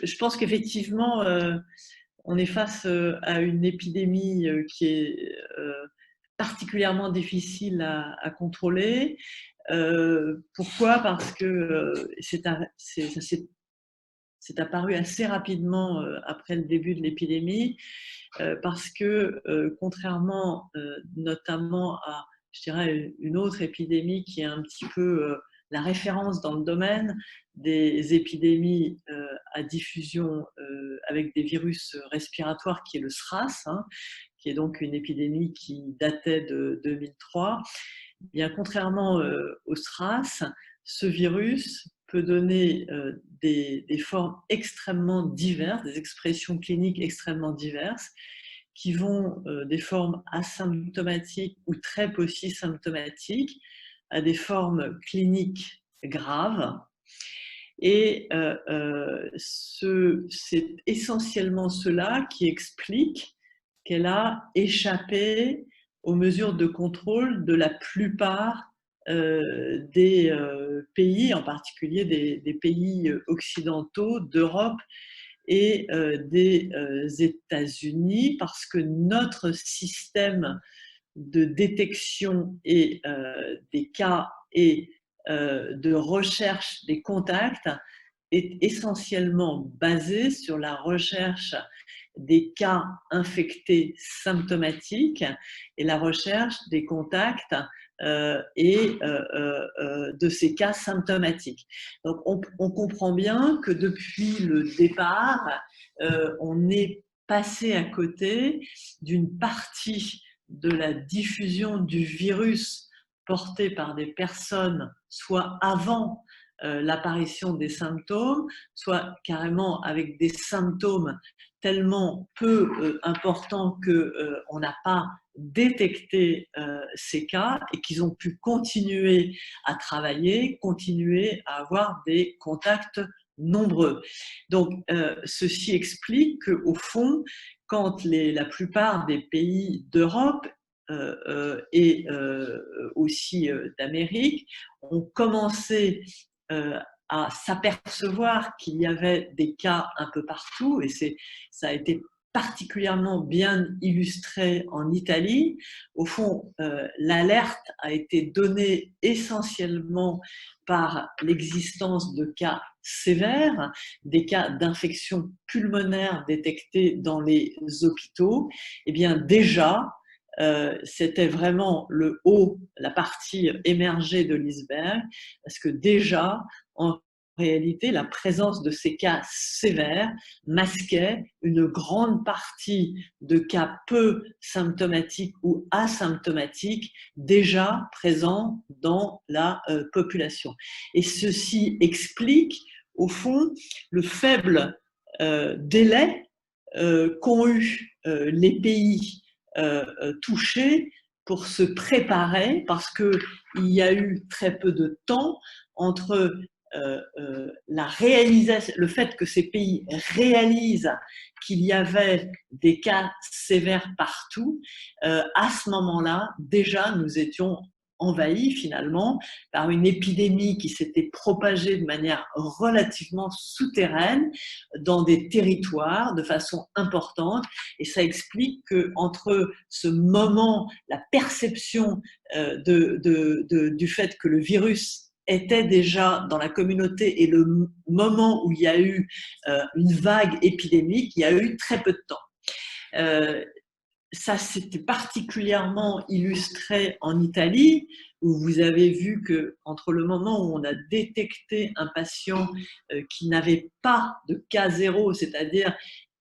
je pense qu'effectivement, on est face à une épidémie qui est particulièrement difficile à contrôler. Pourquoi? Parce que c'est apparu assez rapidement après le début de l'épidémie, parce que contrairement notamment à, je dirais, une autre épidémie qui est un petit peu la référence dans le domaine des épidémies à diffusion avec des virus respiratoires, qui est le SRAS, hein, qui est donc une épidémie qui datait de 2003. Bien, contrairement au SRAS, ce virus peut donner des formes extrêmement diverses, des expressions cliniques extrêmement diverses, qui vont des formes asymptomatiques ou très peu symptomatiques à des formes cliniques graves. Et c'est essentiellement cela qui explique qu'elle a échappé aux mesures de contrôle de la plupart des pays, en particulier des pays occidentaux, d'Europe et des États-Unis, parce que notre système de détection et des cas et de recherche des contacts est essentiellement basé sur la recherche des cas infectés symptomatiques et la recherche des contacts et de ces cas symptomatiques. Donc on comprend bien que depuis le départ, on est passé à côté d'une partie de la diffusion du virus porté par des personnes, soit avant l'apparition des symptômes, soit carrément avec des symptômes tellement peu importants qu'on n'a pas détecté ces cas et qu'ils ont pu continuer à travailler, continuer à avoir des contacts nombreux. Donc, ceci explique qu'au fond, quand la plupart des pays d'Europe et aussi d'Amérique ont commencé à s'apercevoir qu'il y avait des cas un peu partout, et ça a été particulièrement bien illustré en Italie. Au fond, l'alerte a été donnée essentiellement par l'existence de cas sévères, des cas d'infection pulmonaire détectés dans les hôpitaux. Eh bien, déjà, c'était vraiment le haut, la partie émergée de l'iceberg, parce que déjà, en réalité, la présence de ces cas sévères masquait une grande partie de cas peu symptomatiques ou asymptomatiques déjà présents dans la population. Et ceci explique, au fond, le faible délai qu'ont eu les pays touchés pour se préparer, parce qu'il y a eu très peu de temps entre la réalisation, le fait que ces pays réalisent qu'il y avait des cas sévères partout. À ce moment-là, déjà, nous étions envahis finalement par une épidémie qui s'était propagée de manière relativement souterraine dans des territoires de façon importante, et ça explique qu'entre ce moment, la perception du fait que le virus était déjà dans la communauté et le moment où il y a eu une vague épidémique, il y a eu très peu de temps. Ça s'était particulièrement illustré en Italie, où vous avez vu qu'entre le moment où on a détecté un patient qui n'avait pas de cas zéro, c'est-à-dire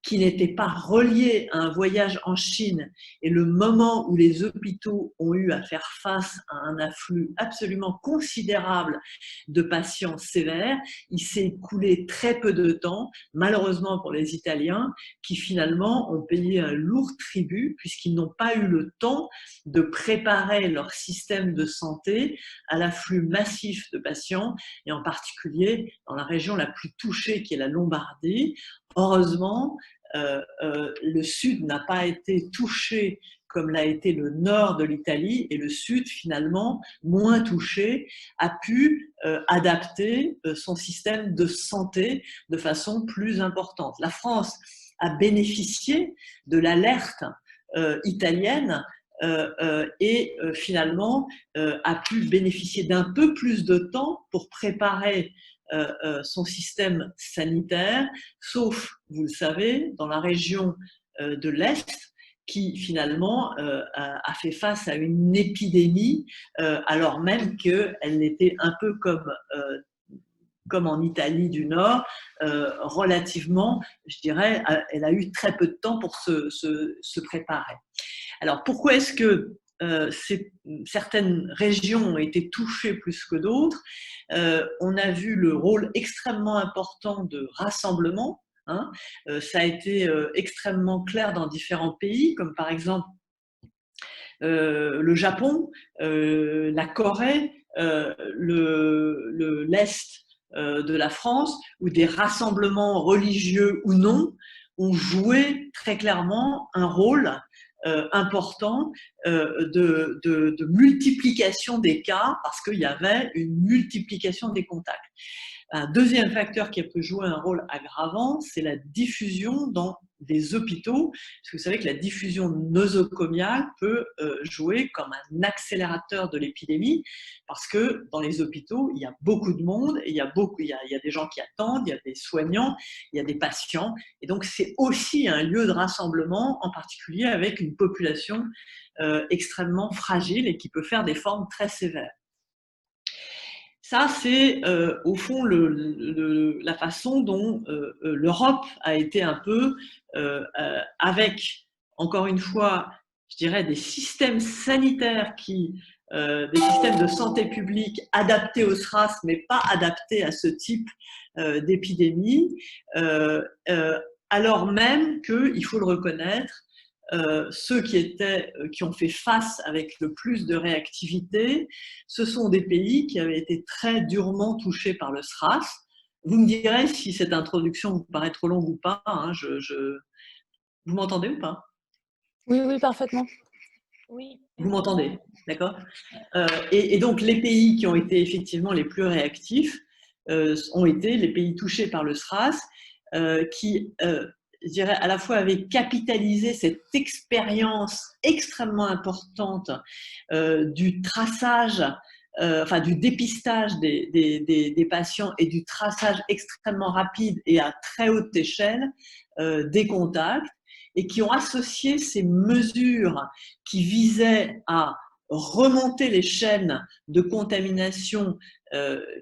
qui n'était pas relié à un voyage en Chine, et le moment où les hôpitaux ont eu à faire face à un afflux absolument considérable de patients sévères, il s'est écoulé très peu de temps, malheureusement pour les Italiens, qui finalement ont payé un lourd tribut puisqu'ils n'ont pas eu le temps de préparer leur système de santé à l'afflux massif de patients, et en particulier dans la région la plus touchée qui est la Lombardie. Heureusement, le Sud n'a pas été touché comme l'a été le nord de l'Italie, et le sud, finalement, moins touché, a pu adapter son système de santé de façon plus importante. La France a bénéficié de l'alerte italienne et finalement a pu bénéficier d'un peu plus de temps pour préparer son système sanitaire, sauf, vous le savez, dans la région de l'Est, qui finalement a fait face à une épidémie, alors même qu'elle était un peu comme en Italie du Nord, relativement, je dirais, elle a eu très peu de temps pour se préparer. Alors, pourquoi est-ce que certaines régions ont été touchées plus que d'autres? On a vu le rôle extrêmement important de rassemblement. Hein. Ça a été extrêmement clair dans différents pays, comme par exemple le Japon, la Corée, l'Est de la France, où des rassemblements religieux ou non ont joué très clairement un rôle important de multiplication des cas, parce qu'il y avait une multiplication des contacts. Un deuxième facteur qui peut jouer un rôle aggravant, c'est la diffusion dans des hôpitaux, parce que vous savez que la diffusion nosocomiale peut jouer comme un accélérateur de l'épidémie, parce que dans les hôpitaux, il y a beaucoup de monde, et il y a des gens qui attendent, il y a des soignants, il y a des patients, et donc c'est aussi un lieu de rassemblement, en particulier avec une population extrêmement fragile et qui peut faire des formes très sévères. Ça, c'est au fond la façon dont l'Europe a été un peu, avec, encore une fois, je dirais, des systèmes sanitaires des systèmes de santé publique adaptés au SRAS, mais pas adaptés à ce type d'épidémie, alors même qu'il faut le reconnaître, ceux qui ont fait face avec le plus de réactivité, ce sont des pays qui avaient été très durement touchés par le SRAS. Vous me direz si cette introduction vous paraît trop longue ou pas. Hein, Vous m'entendez ou pas? Oui, oui, parfaitement. Oui. Vous m'entendez, d'accord? Et donc les pays qui ont été effectivement les plus réactifs ont été les pays touchés par le SRAS, qui je dirais, à la fois avait capitalisé cette expérience extrêmement importante du traçage, enfin du dépistage des patients et du traçage extrêmement rapide et à très haute échelle des contacts, et qui ont associé ces mesures qui visaient à remonter les chaînes de contamination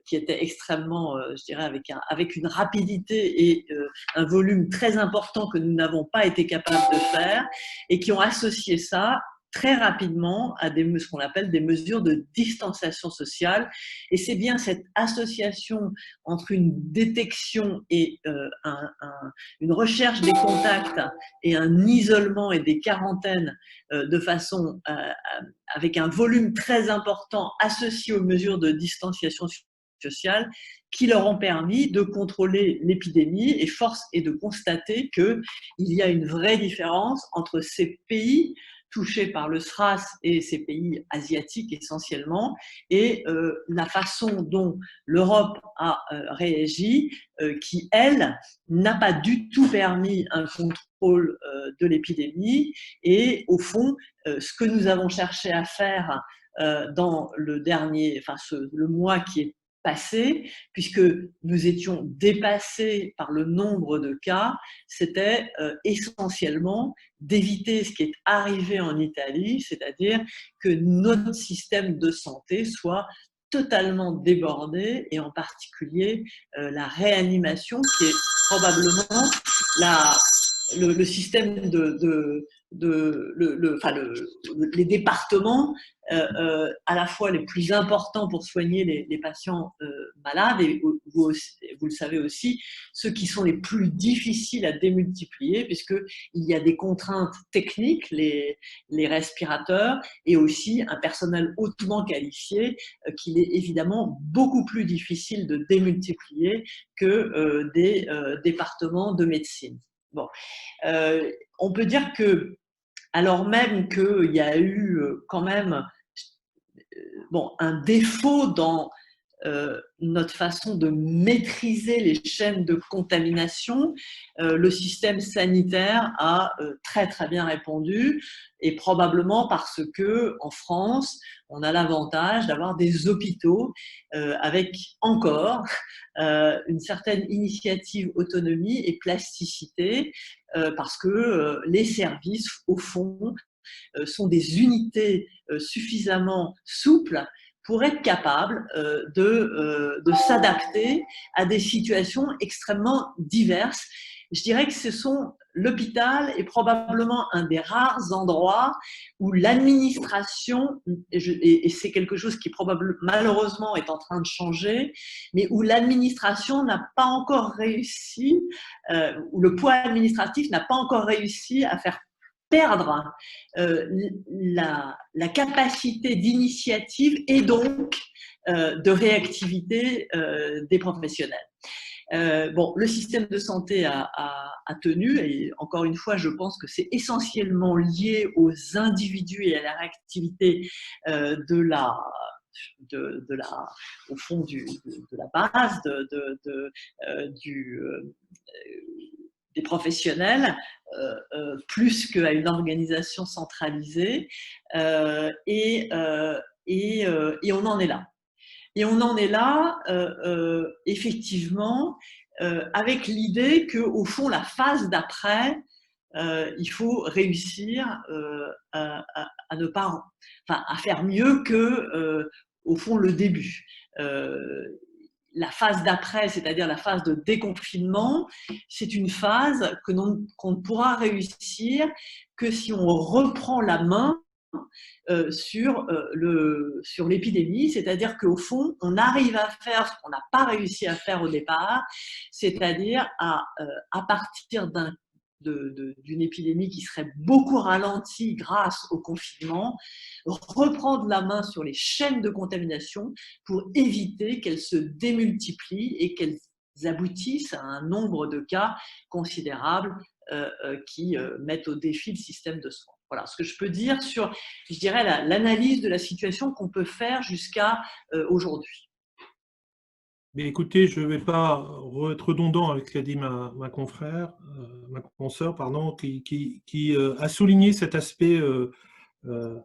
qui étaient extrêmement, je dirais, avec une rapidité et un volume très important que nous n'avons pas été capables de faire, et qui ont associé ça très rapidement à ce qu'on appelle des mesures de distanciation sociale. Et c'est bien cette association entre une détection et une recherche des contacts et un isolement et des quarantaines de façon avec un volume très important associé aux mesures de distanciation sociale qui leur ont permis de contrôler l'épidémie, et force est de constater qu'il y a une vraie différence entre ces pays touchés par le SRAS et ces pays asiatiques essentiellement, et la façon dont l'Europe a réagi, qui, elle, n'a pas du tout permis un contrôle de l'épidémie. Et au fond, ce que nous avons cherché à faire dans le mois qui est passé, puisque nous étions dépassés par le nombre de cas, c'était essentiellement d'éviter ce qui est arrivé en Italie, c'est-à-dire que notre système de santé soit totalement débordé, et en particulier la réanimation, qui est probablement le système les départements à la fois les plus importants pour soigner les patients malades, et vous le savez aussi, ceux qui sont les plus difficiles à démultiplier, puisqu'il y a des contraintes techniques, les respirateurs, et aussi un personnel hautement qualifié qu'il est évidemment beaucoup plus difficile de démultiplier que des départements de médecine. Bon, on peut dire que alors même qu'il y a eu quand même bon, un défaut dans notre façon de maîtriser les chaînes de contamination, le système sanitaire a très très bien répondu, et probablement parce que en France, on a l'avantage d'avoir des hôpitaux avec encore une certaine initiative, autonomie et plasticité, parce que les services, au fond, sont des unités suffisamment souples pour être capables de s'adapter à des situations extrêmement diverses. Je dirais que l'hôpital est probablement un des rares endroits où l'administration, et c'est quelque chose qui probablement, malheureusement, est en train de changer, mais où l'administration n'a pas encore réussi, où le poids administratif n'a pas encore réussi à faire perdre la capacité d'initiative et donc de réactivité des professionnels. Bon, le système de santé a tenu, et encore une fois, je pense que c'est essentiellement lié aux individus et à la réactivité au fond de la base des professionnels, plus qu'à une organisation centralisée, et on en est là. Et on en est là, effectivement, avec l'idée qu'au fond, la phase d'après, il faut réussir à ne pas, enfin, à faire mieux que, au fond, le début. La phase d'après, c'est-à-dire la phase de déconfinement, c'est une phase qu'on ne pourra réussir que si on reprend la main sur l'épidémie, c'est-à-dire qu'au fond, on arrive à faire ce qu'on n'a pas réussi à faire au départ, c'est-à-dire à partir d'une épidémie qui serait beaucoup ralentie grâce au confinement, reprendre la main sur les chaînes de contamination pour éviter qu'elles se démultiplient et qu'elles aboutissent à un nombre de cas considérables qui mettent au défi le système de soins. Voilà ce que je peux dire sur, je dirais, l'analyse de la situation qu'on peut faire jusqu'à aujourd'hui. Mais écoutez, je ne vais pas être redondant avec ce qu'a dit ma confrère, ma consoeur, pardon, qui a souligné cet aspect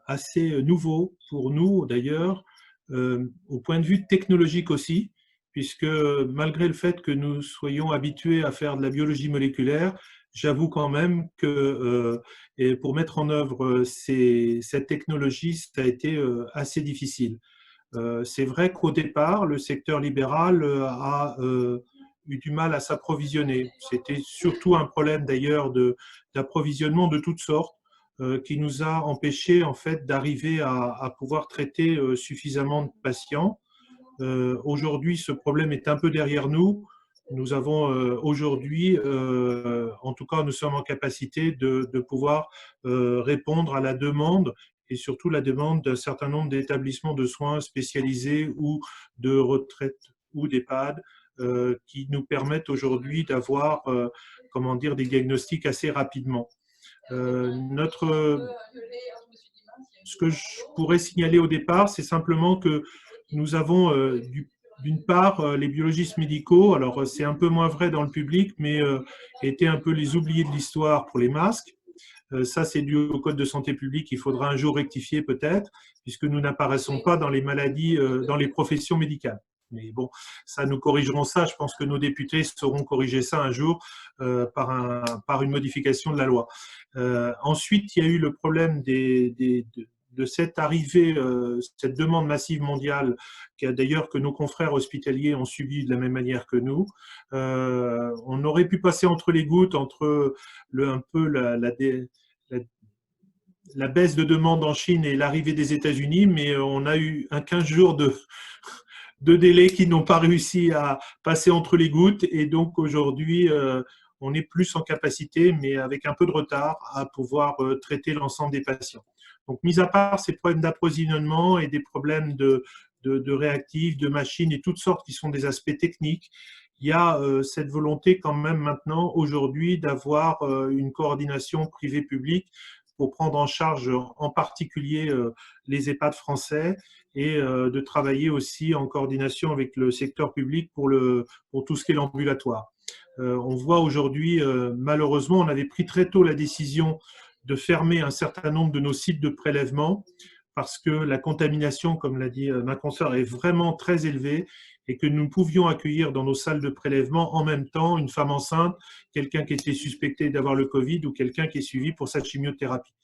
assez nouveau pour nous d'ailleurs, au point de vue technologique aussi, puisque malgré le fait que nous soyons habitués à faire de la biologie moléculaire, j'avoue quand même que et pour mettre en œuvre cette technologie, ça a été assez difficile. C'est vrai qu'au départ, le secteur libéral a eu du mal à s'approvisionner. C'était surtout un problème d'ailleurs d'approvisionnement de toutes sortes qui nous a empêché en fait d'arriver à pouvoir traiter suffisamment de patients. Aujourd'hui, ce problème est un peu derrière nous. Nous avons aujourd'hui, en tout cas, nous sommes en capacité de pouvoir répondre à la demande et surtout la demande d'un certain nombre d'établissements de soins spécialisés ou de retraite ou d'EHPAD qui nous permettent aujourd'hui d'avoir, comment dire, des diagnostics assez rapidement. Ce que je pourrais signaler au départ, c'est simplement que nous avons d'une part les biologistes médicaux, alors c'est un peu moins vrai dans le public, mais étaient un peu les oubliés de l'histoire pour les masques. Ça, c'est dû au Code de santé publique. Il faudra un jour rectifier peut-être, puisque nous n'apparaissons pas dans les maladies, dans les professions médicales. Mais bon, ça, nous corrigerons ça. Je pense que nos députés sauront corriger ça un jour par une modification de la loi. Ensuite, il y a eu le problème de cette arrivée, cette demande massive mondiale, d'ailleurs que nos confrères hospitaliers ont subi de la même manière que nous. On aurait pu passer entre les gouttes, entre un peu la baisse de demande en Chine et l'arrivée des États-Unis, mais on a eu 15 jours de délai qui n'ont pas réussi à passer entre les gouttes. Et donc aujourd'hui, on est plus en capacité, mais avec un peu de retard, à pouvoir traiter l'ensemble des patients. Donc, mis à part ces problèmes d'approvisionnement et des problèmes de réactifs, de machines et toutes sortes qui sont des aspects techniques, il y a cette volonté quand même maintenant, aujourd'hui, d'avoir une coordination privée-publique pour prendre en charge en particulier les EHPAD français et de travailler aussi en coordination avec le secteur public pour tout ce qui est l'ambulatoire. On voit aujourd'hui, malheureusement, on avait pris très tôt la décision de fermer un certain nombre de nos sites de prélèvement parce que la contamination, comme l'a dit ma consoeur, est vraiment très élevée et que nous pouvions accueillir dans nos salles de prélèvement en même temps une femme enceinte, quelqu'un qui était suspecté d'avoir le Covid ou quelqu'un qui est suivi pour sa chimiothérapie.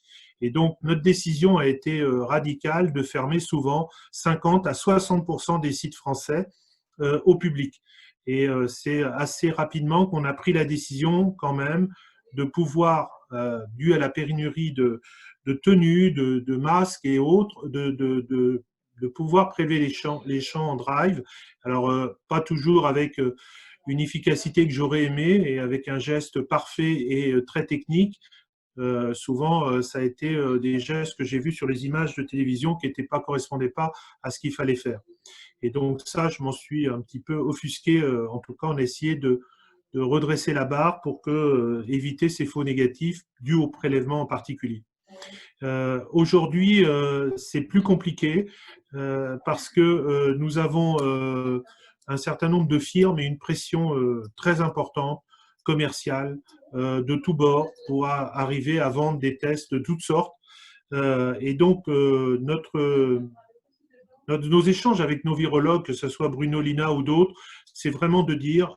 Et donc, notre décision a été radicale de fermer souvent 50 à 60% des sites français au public. Et c'est assez rapidement qu'on a pris la décision quand même de pouvoir, dû à la pénurie de tenues, de masques et autres, de pouvoir prélever les champs en drive. Alors, pas toujours avec une efficacité que j'aurais aimé et avec un geste parfait et très technique. Souvent, ça a été des gestes que j'ai vus sur les images de télévision qui correspondaient pas à ce qu'il fallait faire. Et donc ça, je m'en suis un petit peu offusqué. En tout cas, on a essayé de redresser la barre pour éviter ces faux négatifs dus au prélèvement en particulier. Aujourd'hui, c'est plus compliqué parce que nous avons un certain nombre de firmes et une pression très importante commerciale de tous bords pour arriver à vendre des tests de toutes sortes. Et donc, nos échanges avec nos virologues, que ce soit Bruno Lina ou d'autres, c'est vraiment de dire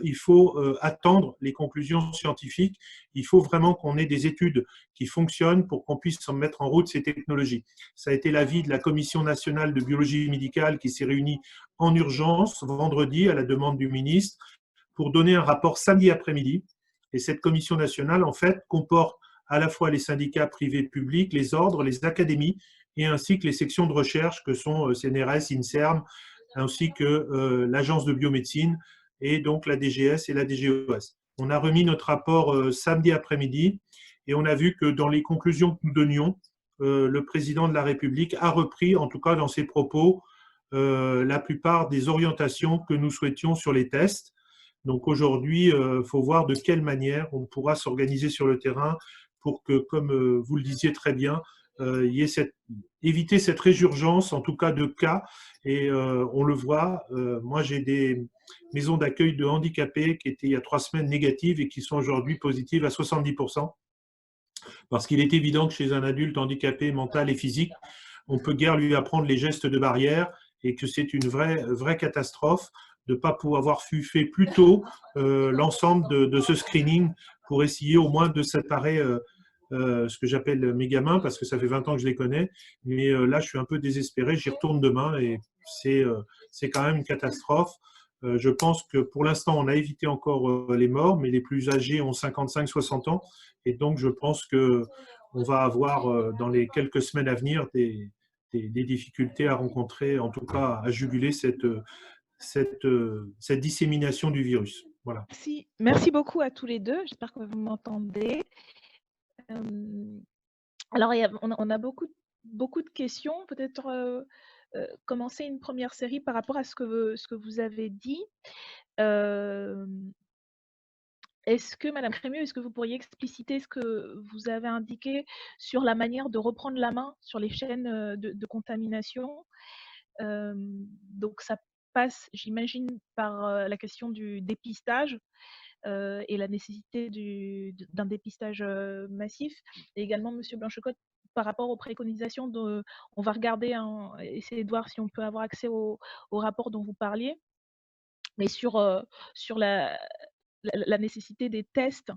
il faut attendre les conclusions scientifiques, il faut vraiment qu'on ait des études qui fonctionnent pour qu'on puisse mettre en route ces technologies. Ça a été l'avis de la Commission nationale de biologie médicale qui s'est réunie en urgence vendredi à la demande du ministre pour donner un rapport samedi après-midi. Et cette commission nationale, en fait, comporte à la fois les syndicats privés et publics, les ordres, les académies, et ainsi que les sections de recherche que sont CNRS, INSERM, ainsi que l'Agence de biomédecine et donc la DGS et la DGOS. On a remis notre rapport samedi après-midi et on a vu que dans les conclusions que nous donnions, le président de la République a repris, en tout cas dans ses propos, la plupart des orientations que nous souhaitions sur les tests. Donc aujourd'hui, il faut voir de quelle manière on pourra s'organiser sur le terrain pour que, comme vous le disiez très bien, il y ait éviter cette résurgence, en tout cas de cas. Et on le voit, moi j'ai des maisons d'accueil de handicapés qui étaient il y a 3 semaines négatives et qui sont aujourd'hui positives à 70%. Parce qu'il est évident que chez un adulte handicapé mental et physique, on peut guère lui apprendre les gestes de barrière et que c'est une vraie catastrophe de ne pas pouvoir avoir fait plus tôt l'ensemble de ce screening pour essayer au moins de séparer ce que j'appelle mes gamins, parce que ça fait 20 ans que je les connais, mais là je suis un peu désespéré, j'y retourne demain et c'est quand même une catastrophe. Je pense que pour l'instant on a évité encore les morts, mais les plus âgés ont 55-60 ans, et donc je pense qu'on va avoir dans les quelques semaines à venir des difficultés à rencontrer, en tout cas à juguler cette dissémination du virus. Voilà. Merci beaucoup à tous les deux. J'espère que vous m'entendez. Alors, on a beaucoup de questions. Peut-être commencer une première série par rapport à ce que vous avez dit. Madame Crémieux, est-ce que vous pourriez expliciter ce que vous avez indiqué sur la manière de reprendre la main sur les chaînes de contamination? Donc, ça passe, j'imagine, par la question du dépistage et la nécessité d'un dépistage massif. Et également, Monsieur Blanchecotte, par rapport aux préconisations, on va regarder, essayer de voir si on peut avoir accès au rapport dont vous parliez, mais sur la nécessité des tests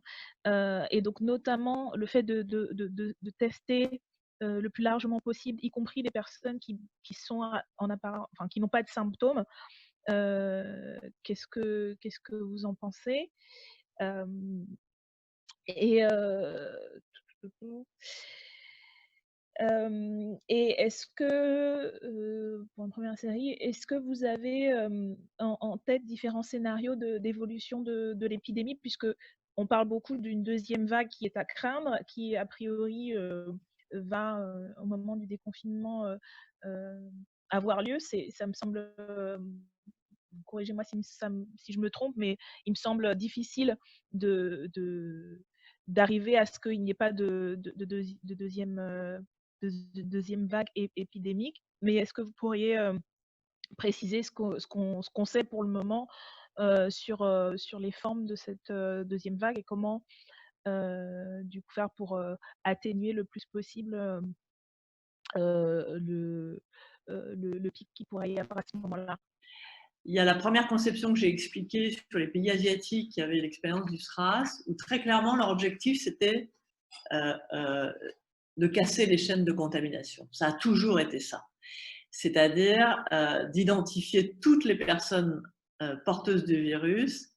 et donc notamment le fait de tester le plus largement possible, y compris les personnes qui sont enfin, qui n'ont pas de symptômes. Qu'est-ce que vous en pensez? Et est-ce que, pour une première série, est-ce que vous avez en tête différents scénarios d'évolution de l'épidémie, puisque on parle beaucoup d'une deuxième vague qui est à craindre, qui a priori va, au moment du déconfinement, avoir lieu. Ça me semble corrigez-moi si je me trompe, mais il me semble difficile d'arriver à ce qu'il n'y ait pas de deuxième vague épidémique. Mais est-ce que vous pourriez préciser ce qu'on sait pour le moment sur les formes de cette deuxième vague et comment du coup faire pour atténuer le plus possible le pic qui pourrait y avoir à ce moment-là? Il y a la première conception que j'ai expliquée sur les pays asiatiques qui avaient l'expérience du SRAS, où très clairement leur objectif c'était de casser les chaînes de contamination. Ça a toujours été ça. C'est-à-dire d'identifier toutes les personnes porteuses du virus,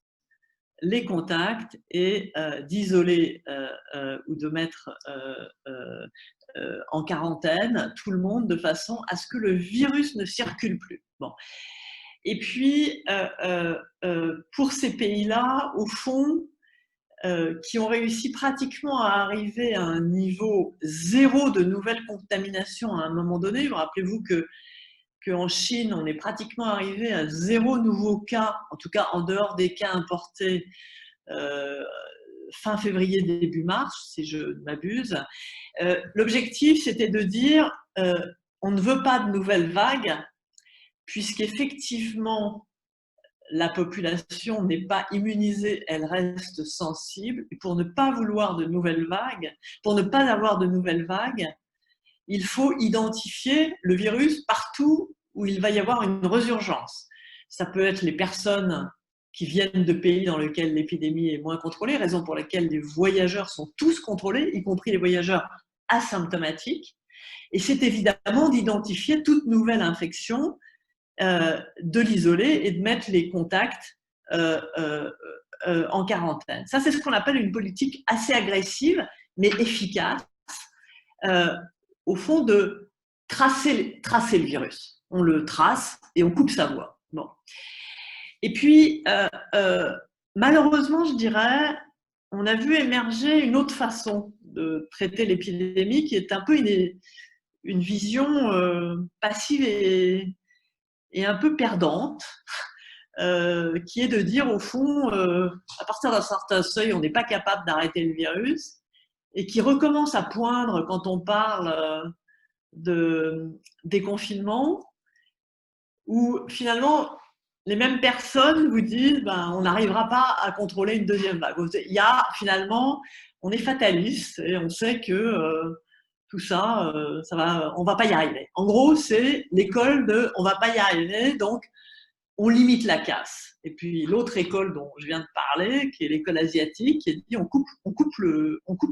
les contacts et d'isoler ou de mettre en quarantaine tout le monde de façon à ce que le virus ne circule plus. Bon. Et puis, pour ces pays-là, au fond, qui ont réussi pratiquement à arriver à un niveau zéro de nouvelles contaminations à un moment donné, rappelez-vous qu'en Chine, on est pratiquement arrivé à 0 nouveau cas, en tout cas en dehors des cas importés, fin février, début mars, si je ne m'abuse. L'objectif, c'était de dire on ne veut pas de nouvelles vagues, puisqu'effectivement, la population n'est pas immunisée, elle reste sensible. Et pour ne pas vouloir de nouvelles vagues, pour ne pas avoir de nouvelles vagues, il faut identifier le virus partout où il va y avoir une résurgence. Ça peut être les personnes qui viennent de pays dans lesquels l'épidémie est moins contrôlée, raison pour laquelle les voyageurs sont tous contrôlés, y compris les voyageurs asymptomatiques. Et c'est évidemment d'identifier toute nouvelle infection, de l'isoler et de mettre les contacts en quarantaine. Ça, c'est ce qu'on appelle une politique assez agressive, mais efficace, au fond, de tracer le virus. On le trace et on coupe sa voie. Bon. Et puis, malheureusement, je dirais, on a vu émerger une autre façon de traiter l'épidémie qui est un peu une vision passive et un peu perdante, qui est de dire au fond, à partir d'un certain seuil, on n'est pas capable d'arrêter le virus, et qui recommence à poindre quand on parle de déconfinement, où finalement, les mêmes personnes vous disent ben, on n'arrivera pas à contrôler une deuxième vague. Il y a finalement, on est fataliste et on sait que tout ça, on va pas y arriver. En gros, c'est l'école de on va pas y arriver, donc on limite la casse. Et puis l'autre école dont je viens de parler, qui est l'école asiatique, qui dit on coupe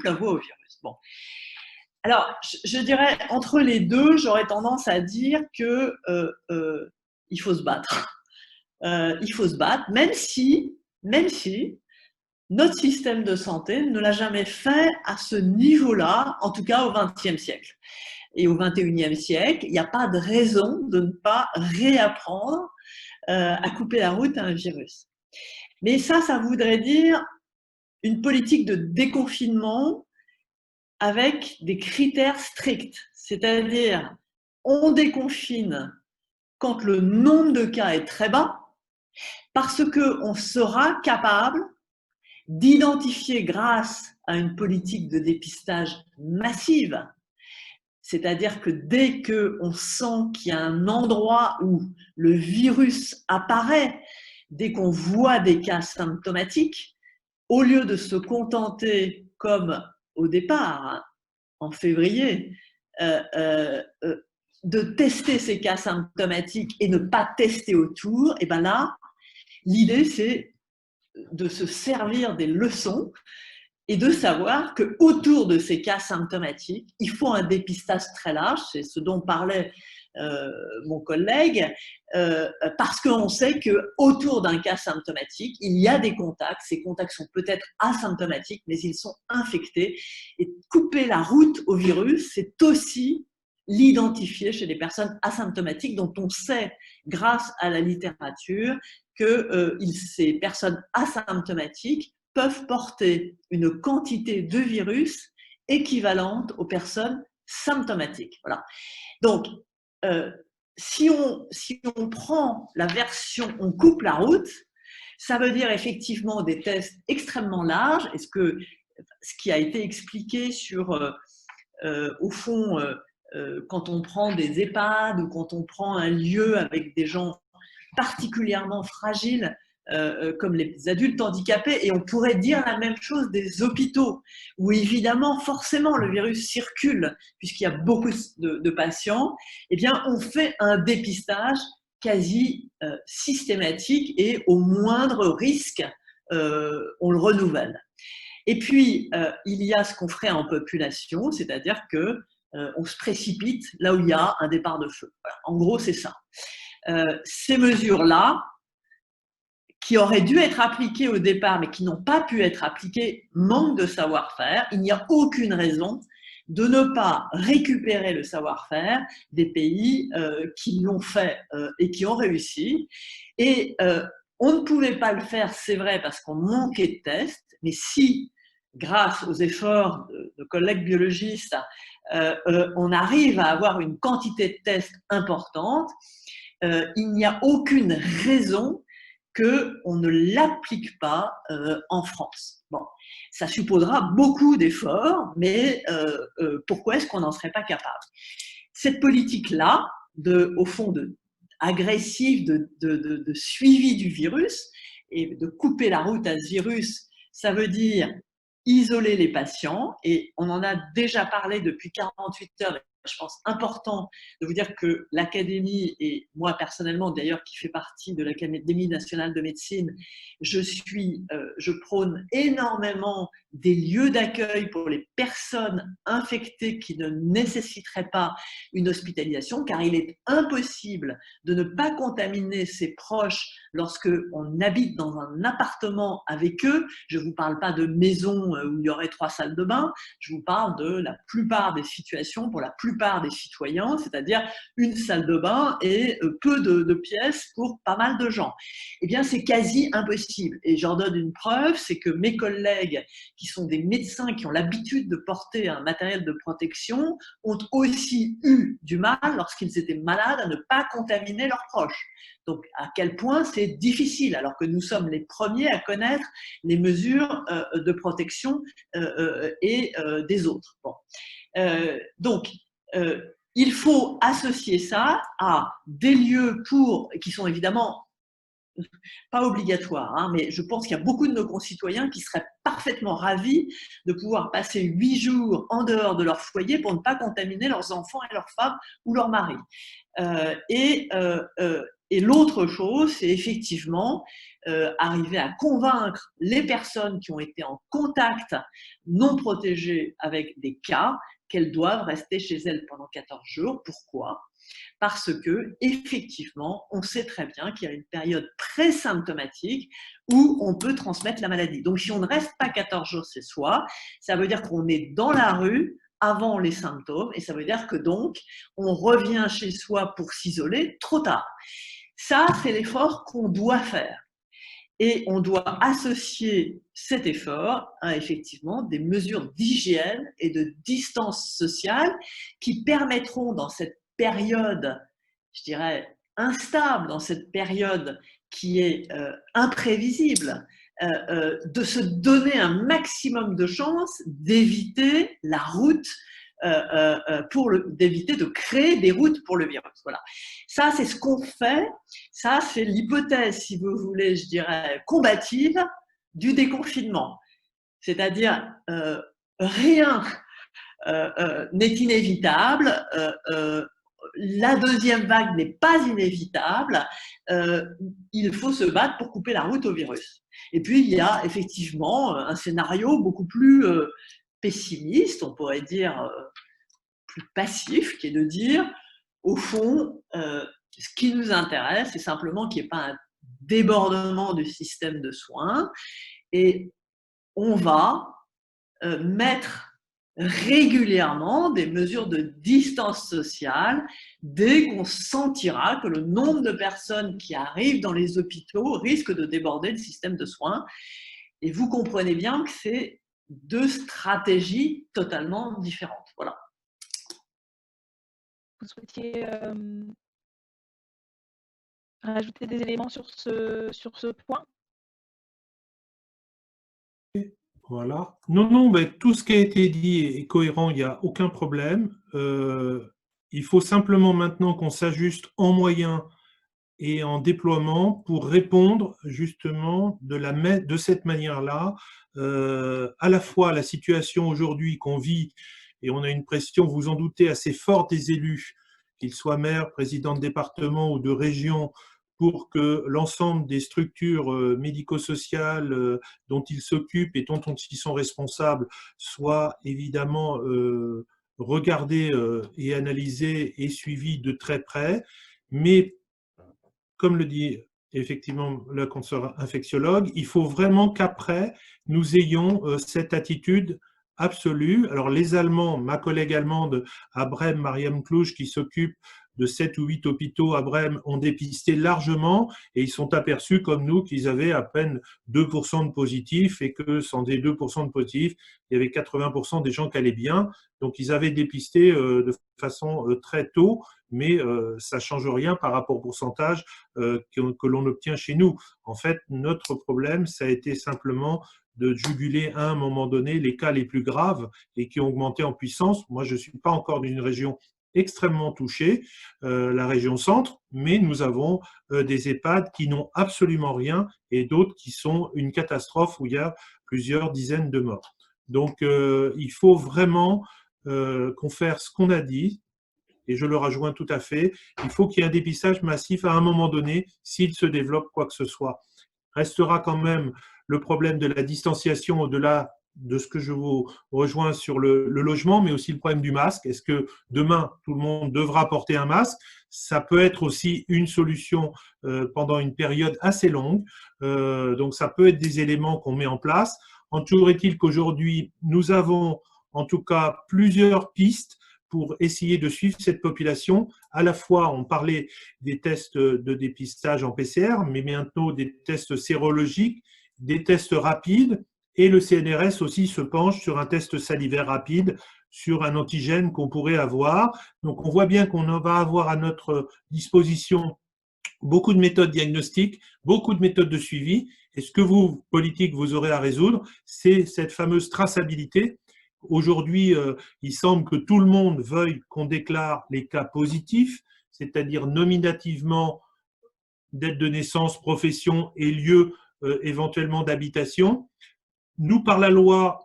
la voie au virus. Bon. Alors, je dirais, entre les deux, j'aurais tendance à dire que il faut se battre. Il faut se battre, même si notre système de santé ne l'a jamais fait à ce niveau-là, en tout cas au XXe siècle. Et au XXIe siècle, il n'y a pas de raison de ne pas réapprendre à couper la route à un virus. Mais ça voudrait dire une politique de déconfinement avec des critères stricts. C'est-à-dire, on déconfine quand le nombre de cas est très bas, parce qu'on sera capable d'identifier grâce à une politique de dépistage massive, c'est-à-dire que dès qu'on sent qu'il y a un endroit où le virus apparaît, dès qu'on voit des cas symptomatiques, au lieu de se contenter, comme au départ, hein, en février, de tester ces cas symptomatiques et ne pas tester autour, et bien là, l'idée c'est de se servir des leçons et de savoir qu'autour de ces cas symptomatiques, il faut un dépistage très large, c'est ce dont parlait mon collègue, parce qu'on sait qu'autour d'un cas symptomatique, il y a des contacts, ces contacts sont peut-être asymptomatiques, mais ils sont infectés, et couper la route au virus, c'est aussi l'identifier chez les personnes asymptomatiques dont on sait, grâce à la littérature, que ces personnes asymptomatiques peuvent porter une quantité de virus équivalente aux personnes symptomatiques. Voilà. Donc, si on prend la version, on coupe la route, ça veut dire effectivement des tests extrêmement larges. Est-ce que ce qui a été expliqué sur, au fond, quand on prend des EHPAD ou quand on prend un lieu avec des gens particulièrement fragiles, comme les adultes handicapés, et on pourrait dire la même chose des hôpitaux, où évidemment, forcément, le virus circule, puisqu'il y a beaucoup de patients, eh bien, on fait un dépistage quasi systématique et au moindre risque, on le renouvelle. Et puis, il y a ce qu'on ferait en population, c'est-à-dire que on se précipite là où il y a un départ de feu. Voilà. En gros, c'est ça. Ces mesures-là, qui auraient dû être appliquées au départ, mais qui n'ont pas pu être appliquées, manquent de savoir-faire. Il n'y a aucune raison de ne pas récupérer le savoir-faire des pays qui l'ont fait et qui ont réussi. Et on ne pouvait pas le faire, c'est vrai, parce qu'on manquait de tests, mais si, grâce aux efforts de collègues biologistes, on arrive à avoir une quantité de tests importante, il n'y a aucune raison qu'on ne l'applique pas en France. Bon, ça supposera beaucoup d'efforts, mais pourquoi est-ce qu'on n'en serait pas capable? Cette politique-là, au fond, agressive de suivi du virus et de couper la route à ce virus, ça veut dire isoler les patients, et on en a déjà parlé depuis 48 heures. Je pense important de vous dire que l'Académie, et moi personnellement d'ailleurs qui fais partie de l'Académie nationale de médecine, je prône énormément des lieux d'accueil pour les personnes infectées qui ne nécessiteraient pas une hospitalisation, car il est impossible de ne pas contaminer ses proches lorsque on habite dans un appartement avec eux. Je ne vous parle pas de maison où il y aurait 3 salles de bain, je vous parle de la plupart des situations pour la plupart des citoyens, c'est-à-dire une salle de bain et peu de pièces pour pas mal de gens. Eh bien, c'est quasi impossible. Et j'en donne une preuve, c'est que mes collègues qui sont des médecins qui ont l'habitude de porter un matériel de protection ont aussi eu du mal, lorsqu'ils étaient malades, à ne pas contaminer leurs proches. Donc, à quel point c'est difficile, alors que nous sommes les premiers à connaître les mesures de protection et des autres. Bon. Donc, il faut associer ça à des lieux qui sont évidemment pas obligatoires, hein, mais je pense qu'il y a beaucoup de nos concitoyens qui seraient parfaitement ravis de pouvoir passer 8 jours en dehors de leur foyer pour ne pas contaminer leurs enfants et leurs femmes ou leurs maris. Et l'autre chose, c'est effectivement arriver à convaincre les personnes qui ont été en contact non protégé avec des cas qu'elles doivent rester chez elles pendant 14 jours. Pourquoi ? Parce que, effectivement, on sait très bien qu'il y a une période pré-symptomatique où on peut transmettre la maladie. Donc, si on ne reste pas 14 jours chez soi, ça veut dire qu'on est dans la rue avant les symptômes, et ça veut dire que donc, on revient chez soi pour s'isoler trop tard. Ça, c'est l'effort qu'on doit faire. Et on doit associer cet effort à effectivement des mesures d'hygiène et de distance sociale qui permettront dans cette période, je dirais, instable, dans cette période qui est imprévisible, de se donner un maximum de chances d'éviter la route, d'éviter de créer des routes pour le virus. Voilà. Ça, c'est ce qu'on fait. Ça, c'est l'hypothèse, si vous voulez, je dirais, combative du déconfinement. C'est-à-dire, rien n'est inévitable. La deuxième vague n'est pas inévitable. Il faut se battre pour couper la route au virus. Et puis, il y a effectivement un scénario beaucoup plus pessimiste, on pourrait dire plus passif, qui est de dire, au fond, ce qui nous intéresse, c'est simplement qu'il n'y ait pas un débordement du système de soins, et on va mettre régulièrement des mesures de distance sociale dès qu'on sentira que le nombre de personnes qui arrivent dans les hôpitaux risque de déborder le système de soins. Et vous comprenez bien que c'est 2 stratégies totalement différentes. Voilà. Vous souhaitiez rajouter des éléments sur ce point? Voilà. Non, non, ben, tout ce qui a été dit est cohérent, il n'y a aucun problème. Il faut simplement maintenant qu'on s'ajuste en moyens et en déploiement pour répondre justement de cette manière-là, à la fois à la situation aujourd'hui qu'on vit, et on a une pression, vous en doutez, assez forte des élus, qu'ils soient maires, présidents de département ou de région, pour que l'ensemble des structures médico-sociales dont ils s'occupent et dont ils sont responsables soient évidemment regardées et analysées et suivies de très près. Mais comme le dit effectivement le consoeur infectiologue, il faut vraiment qu'après, nous ayons cette attitude absolue. Alors les Allemands, ma collègue allemande à Brême, Mariam Kluge, qui s'occupe de 7 ou 8 hôpitaux à Brême, ont dépisté largement et ils sont aperçus comme nous qu'ils avaient à peine 2% de positifs et que sans des 2% de positifs, il y avait 80% des gens qui allaient bien. Donc ils avaient dépisté de façon très tôt, mais ça ne change rien par rapport au pourcentage que l'on obtient chez nous. En fait, notre problème, ça a été simplement de juguler à un moment donné les cas les plus graves et qui ont augmenté en puissance. Moi, je ne suis pas encore d'une région extrêmement touchée, la région centre, mais nous avons des EHPAD qui n'ont absolument rien et d'autres qui sont une catastrophe où il y a plusieurs dizaines de morts. Donc, il faut vraiment qu'on fasse ce qu'on a dit, et je le rejoins tout à fait. Il faut qu'il y ait un dépistage massif à un moment donné, s'il se développe quoi que ce soit. Restera quand même le problème de la distanciation au-delà de ce que je vous rejoins sur le logement, mais aussi le problème du masque. Est-ce que demain, tout le monde devra porter un masque? Ça peut être aussi une solution pendant une période assez longue. Donc, ça peut être des éléments qu'on met en place. En toujours est-il qu'aujourd'hui, nous avons en tout cas plusieurs pistes pour essayer de suivre cette population. À la fois, on parlait des tests de dépistage en PCR, mais bientôt des tests sérologiques, des tests rapides, et le CNRS aussi se penche sur un test salivaire rapide, sur un antigène qu'on pourrait avoir. Donc on voit bien qu'on va avoir à notre disposition beaucoup de méthodes diagnostiques, beaucoup de méthodes de suivi. Et ce que vous, politiques, vous aurez à résoudre, c'est cette fameuse traçabilité. Aujourd'hui, il semble que tout le monde veuille qu'on déclare les cas positifs, c'est-à-dire nominativement date de naissance, profession et lieu éventuellement d'habitation. Nous, par la loi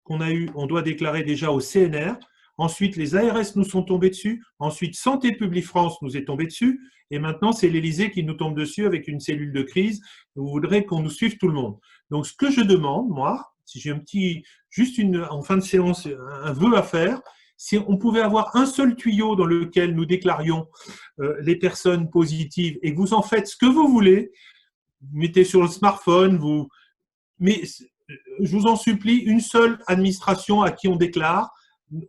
qu'on a eue, on doit déclarer déjà au CNR. Ensuite, les ARS nous sont tombés dessus. Ensuite, Santé publique France nous est tombé dessus. Et maintenant, c'est l'Élysée qui nous tombe dessus avec une cellule de crise. Vous voudrez qu'on nous suive tout le monde. Donc, ce que je demande, moi, si j'ai en fin de séance, un vœu à faire, si on pouvait avoir un seul tuyau dans lequel nous déclarions les personnes positives et que vous en faites ce que vous voulez, vous mettez sur le smartphone, mais je vous en supplie, une seule administration à qui on déclare,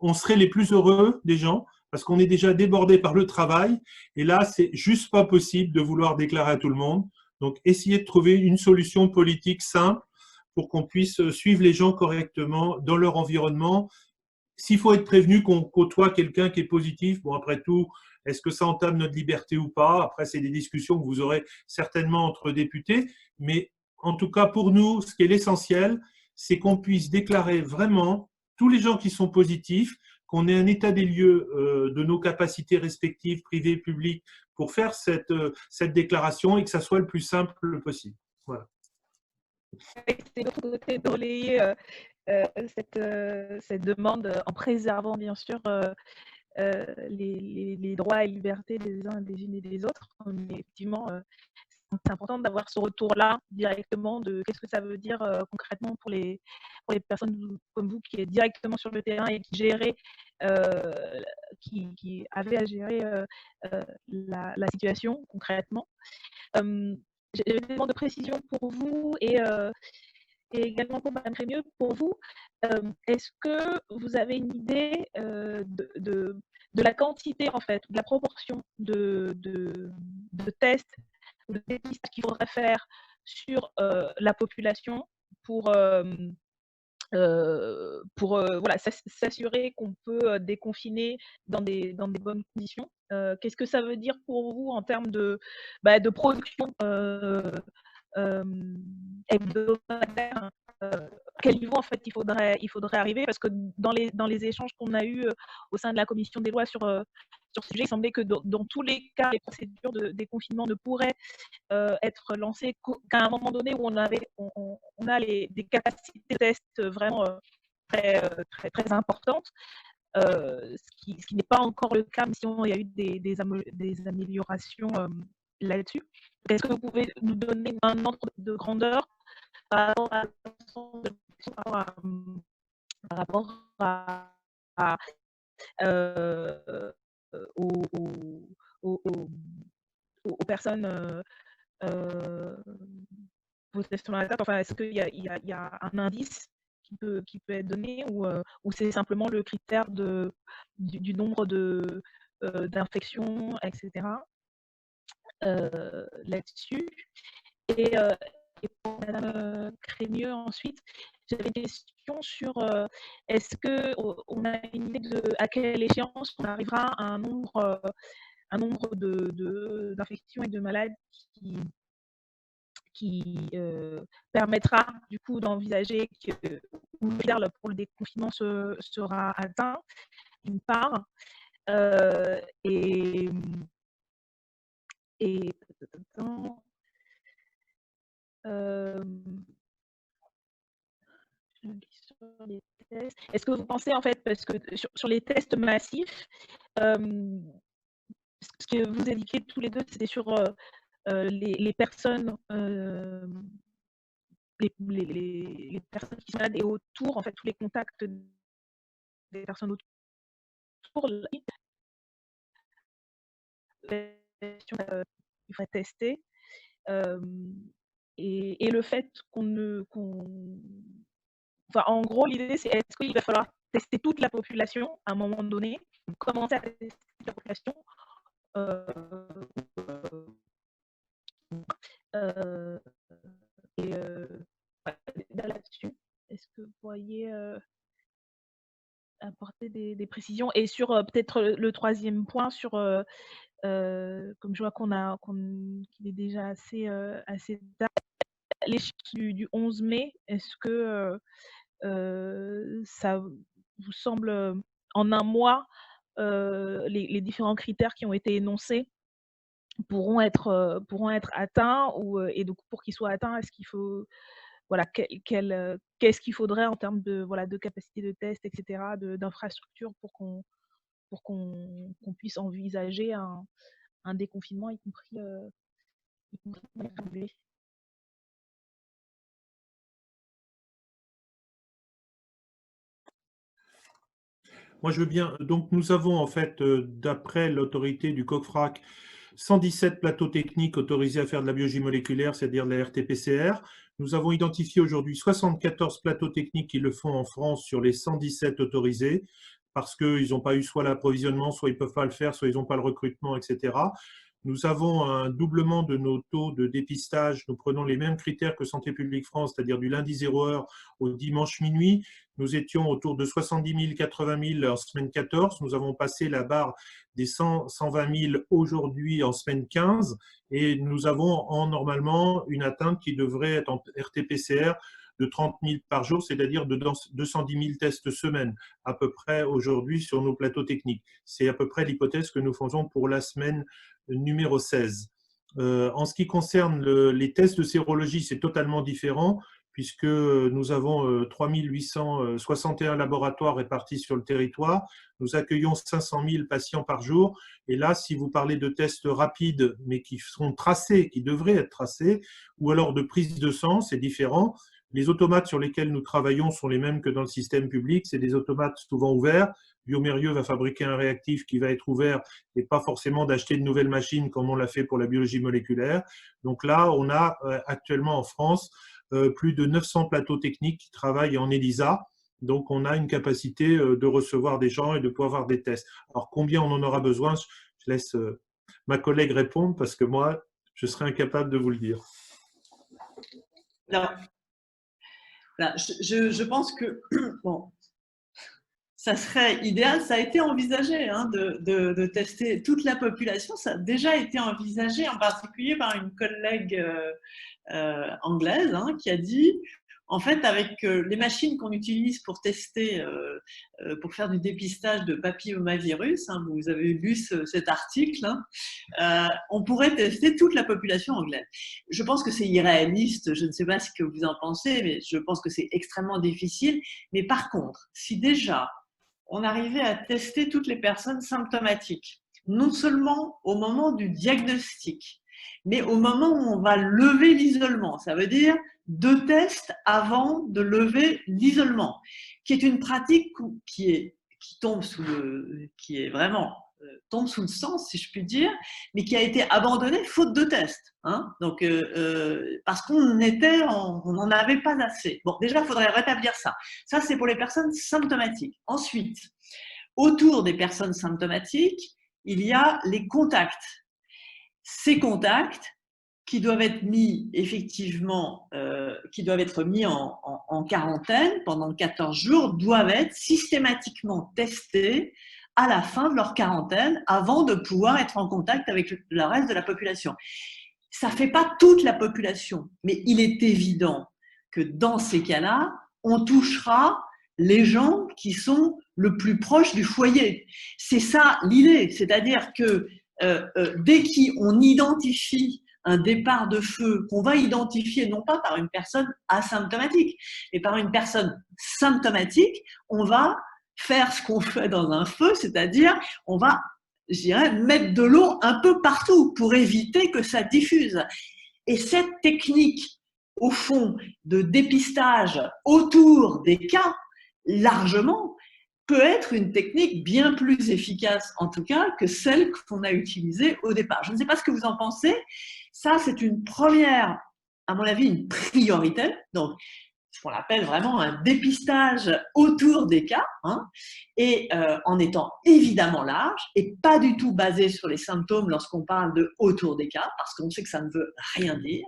on serait les plus heureux des gens, parce qu'on est déjà débordé par le travail, et là, c'est juste pas possible de vouloir déclarer à tout le monde. Donc, essayez de trouver une solution politique simple pour qu'on puisse suivre les gens correctement dans leur environnement. S'il faut être prévenu qu'on côtoie quelqu'un qui est positif, bon, après tout, est-ce que ça entame notre liberté ou pas? Après, c'est des discussions que vous aurez certainement entre députés, mais en tout cas, pour nous, ce qui est l'essentiel, c'est qu'on puisse déclarer vraiment tous les gens qui sont positifs, qu'on ait un état des lieux de nos capacités respectives, privées, publiques, pour faire cette déclaration et que ça soit le plus simple possible. Voilà. C'est de votre côté de relayer cette demande en préservant bien sûr les droits et libertés des uns des unes et des autres. Mais effectivement, c'est important d'avoir ce retour-là directement de qu'est-ce que ça veut dire concrètement pour les personnes comme vous qui est directement sur le terrain et qui avaient à gérer la situation concrètement. J'ai des éléments de précision pour vous et également pour Mme Crémieux, pour vous, est-ce que vous avez une idée de la quantité, en fait, de la proportion de tests ou de dépistage qu'il faudrait faire sur la population pour voilà, s'assurer qu'on peut déconfiner dans des bonnes conditions? Qu'est-ce que ça veut dire pour vous en termes de production hebdomadaire? À quel niveau en fait il faudrait arriver? Parce que dans les échanges qu'on a eus au sein de la commission des lois sur ce sujet, il semblait que dans tous les cas, les procédures de déconfinement ne pourraient être lancées qu'à un moment donné où on a des capacités de test vraiment très importantes. Ce qui n'est pas encore le cas, même si il y a eu des améliorations là-dessus. Est-ce que vous pouvez nous donner un ordre de grandeur par rapport à aux, aux, aux, aux personnes possession à la table? Enfin, est-ce qu'il y a un indice qui peut être donné ou c'est simplement le critère du nombre d'infections, etc. Là-dessus. Et pour Madame Crémieux, ensuite, j'avais une question sur est-ce qu'on a une idée de à quelle échéance on arrivera à un nombre d'infections et de malades qui permettra du coup d'envisager que pour le déconfinement sera atteint, d'une part, et sur les tests. Est-ce que vous pensez en fait, parce que sur les tests massifs, ce que vous indiquiez tous les deux, c'était sur les personnes les personnes qui sont malades et autour, en fait, tous les contacts des personnes autour, il faudrait tester. Et le fait enfin, en gros, l'idée, c'est est-ce qu'il va falloir tester toute la population à un moment donné, commencer à tester toute la population, et là-dessus, est-ce que vous pourriez apporter des précisions? Et sur peut-être le troisième point, sur comme je vois qu'il est déjà assez tard, les chiffres du 11 mai, est-ce que ça vous semble, en un mois, les différents critères qui ont été énoncés pourront être atteints et donc pour qu'ils soient atteints, est-ce qu'il faut voilà, qu'est-ce qu'il faudrait en termes de capacité de test, et cetera, d'infrastructures pour qu'on puisse envisager un déconfinement, y compris dans les privés? Moi, je veux bien. Donc, nous avons en fait, d'après l'autorité du COCFRAC, 117 plateaux techniques autorisés à faire de la biologie moléculaire, c'est-à-dire de la RT-PCR. Nous avons identifié aujourd'hui 74 plateaux techniques qui le font en France sur les 117 autorisés, parce qu'ils n'ont pas eu soit l'approvisionnement, soit ils ne peuvent pas le faire, soit ils n'ont pas le recrutement, etc. Nous avons un doublement de nos taux de dépistage. Nous prenons les mêmes critères que Santé publique France, c'est-à-dire du lundi 0 heure au dimanche minuit. Nous étions autour de 70 000, 80 000 en semaine 14. Nous avons passé la barre des 100, 120 000 aujourd'hui en semaine 15. Et nous avons normalement une atteinte qui devrait être en RT-PCR de 30 000 par jour, c'est-à-dire de 210 000 tests semaine, à peu près aujourd'hui sur nos plateaux techniques. C'est à peu près l'hypothèse que nous faisons pour la semaine numéro 16. En ce qui concerne les tests de sérologie, c'est totalement différent, puisque nous avons 3 861 laboratoires répartis sur le territoire. Nous accueillons 500 000 patients par jour. Et là, si vous parlez de tests rapides, mais qui sont tracés, qui devraient être tracés, ou alors de prise de sang, c'est différent. Les automates sur lesquels nous travaillons sont les mêmes que dans le système public. C'est des automates souvent ouverts. Biomérieux va fabriquer un réactif qui va être ouvert et pas forcément d'acheter de nouvelles machines comme on l'a fait pour la biologie moléculaire. Donc là, on a actuellement en France plus de 900 plateaux techniques qui travaillent en ELISA. Donc, on a une capacité de recevoir des gens et de pouvoir avoir des tests. Alors, combien on en aura besoin, je laisse ma collègue répondre parce que moi, je serai incapable de vous le dire. Alors, là, je pense que bon, ça serait idéal. Ça a été envisagé hein, de tester toute la population. Ça a déjà été envisagé, en particulier par une collègue anglaise hein, qui a dit, en fait, avec les machines qu'on utilise pour tester, pour faire du dépistage de papillomavirus, hein, vous avez lu cet article, hein, on pourrait tester toute la population anglaise. Je pense que c'est irréaliste, je ne sais pas ce que vous en pensez, mais je pense que c'est extrêmement difficile. Mais par contre, si déjà on arrivait à tester toutes les personnes symptomatiques, non seulement au moment du diagnostic, mais au moment où on va lever l'isolement, ça veut dire 2 tests avant de lever l'isolement, qui est une pratique qui tombe qui est vraiment tombe sous le sens, si je puis dire, mais qui a été abandonnée faute de tests. Hein. Donc, parce qu'on n'en avait pas assez. Bon, déjà, il faudrait rétablir ça. Ça, c'est pour les personnes symptomatiques. Ensuite, autour des personnes symptomatiques, il y a les contacts. Ces contacts qui doivent être mis effectivement, qui doivent être mis en quarantaine pendant 14 jours, doivent être systématiquement testés à la fin de leur quarantaine avant de pouvoir être en contact avec le reste de la population. Ça ne fait pas toute la population, mais il est évident que dans ces cas-là, on touchera les gens qui sont le plus proches du foyer. C'est ça l'idée, c'est-à-dire que dès qu'on identifie un départ de feu, qu'on va identifier non pas par une personne asymptomatique, mais par une personne symptomatique, on va faire ce qu'on fait dans un feu, c'est-à-dire on va, je dirais, mettre de l'eau un peu partout pour éviter que ça diffuse. Et cette technique, au fond, de dépistage autour des cas, largement, peut être une technique bien plus efficace, en tout cas, que celle qu'on a utilisée au départ. Je ne sais pas ce que vous en pensez. Ça, c'est une première, à mon avis, une priorité. Donc, ce qu'on appelle vraiment un dépistage autour des cas, hein, et en étant évidemment large et pas du tout basé sur les symptômes lorsqu'on parle de autour des cas, parce qu'on sait que ça ne veut rien dire.